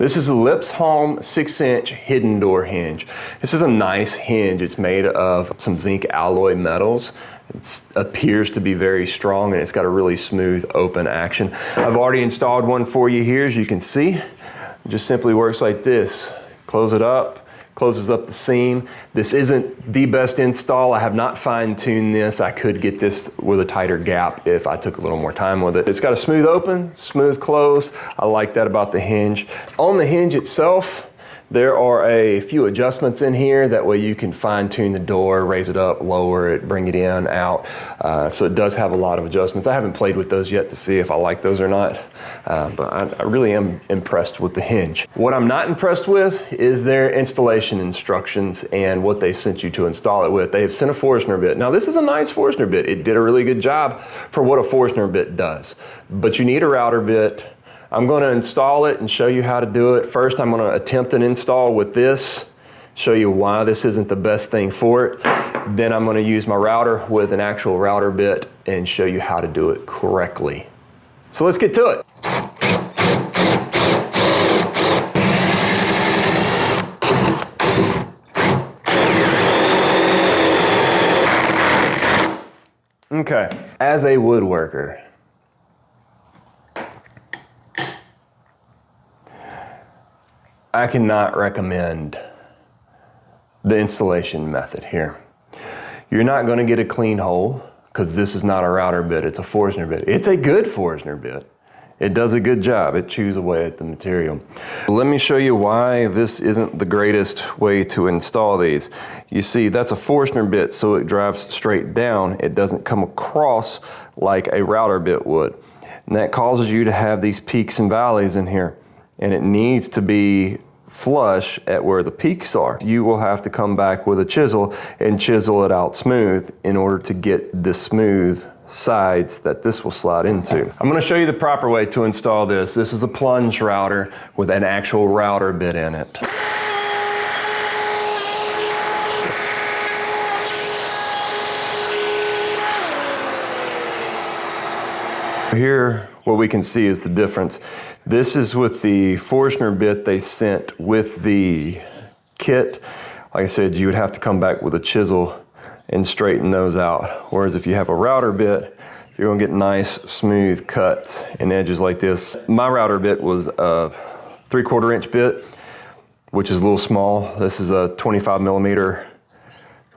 This is a Lips Home 6-inch hidden door hinge. This is a nice hinge. It's made of some zinc alloy metals. It appears to be very strong, and it's got a really smooth open action. I've already installed one for you here, as you can see. It just simply works like this. Close it up, closes up the seam. This isn't the best install. I have not fine-tuned this. I could get this with a tighter gap if I took a little more time with it. It's got a smooth open, smooth close. I like that about the hinge. On the hinge itself, there are a few adjustments in here. That way you can fine-tune the door, raise it up, lower it, bring it in, out. So it does have a lot of adjustments. I haven't played with those yet to see if I like those or not, but I really am impressed with the hinge. What I'm not impressed with is their installation instructions and what they sent you to install it with. They have sent a Forstner bit. Now this is a nice Forstner bit. It did a really good job for what a Forstner bit does, but you need a router bit. I'm going to install it and show you how to do it. First, I'm going to attempt an install with this, show you why this isn't the best thing for it. Then I'm going to use my router with an actual router bit and show you how to do it correctly. So let's get to it. Okay, as a woodworker, I cannot recommend the installation method here. You're not going to get a clean hole because this is not a router bit, it's a Forstner bit. It's a good Forstner bit. It does a good job. It chews away at the material. Let me show you why this isn't the greatest way to install these. You see, that's a Forstner bit, so it drives straight down. It doesn't come across like a router bit would. And that causes you to have these peaks and valleys in here. And it needs to be flush at where the peaks are. You will have to come back with a chisel and chisel it out smooth in order to get the smooth sides that this will slide into. I'm going to show you the proper way to install this. This is a plunge router with an actual router bit in it. Here, what we can see is the difference. This is with the Forstner bit they sent with the kit. Like I said, you would have to come back with a chisel and straighten those out. Whereas if you have a router bit, you're gonna get nice, smooth cuts and edges like this. My router bit was a 3/4 inch bit, which is a little small. This is a 25 millimeter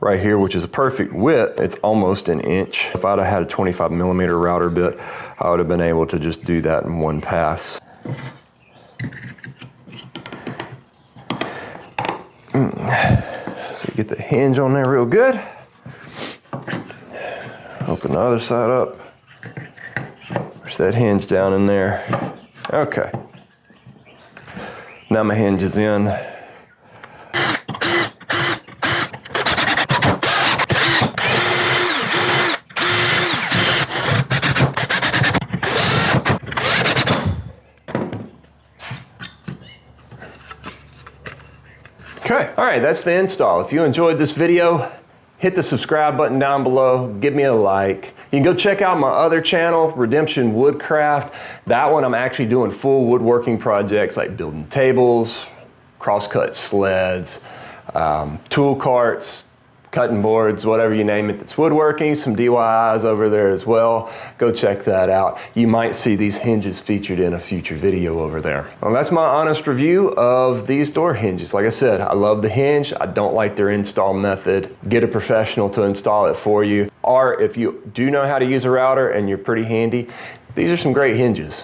right here, which is a perfect width. It's almost an inch. If I'd have had a 25 millimeter router bit, I would have been able to just do that in one pass. So you get the hinge on there real good. Open the other side up. Push that hinge down in there. Okay. Now my hinge is in. Okay, all right, that's the install. If you enjoyed this video, hit the subscribe button down below, give me a like. You can go check out my other channel, Redemption Woodcraft. That one I'm actually doing full woodworking projects like building tables, crosscut sleds, tool carts, cutting boards, whatever you name it that's woodworking. Some DIYs over there as well. Go check that out. You might see these hinges featured in a future video over there. Well, that's my honest review of these door hinges. Like I said, I love the hinge. I don't like their install method. Get a professional to install it for you. Or if you do know how to use a router and you're pretty handy, these are some great hinges.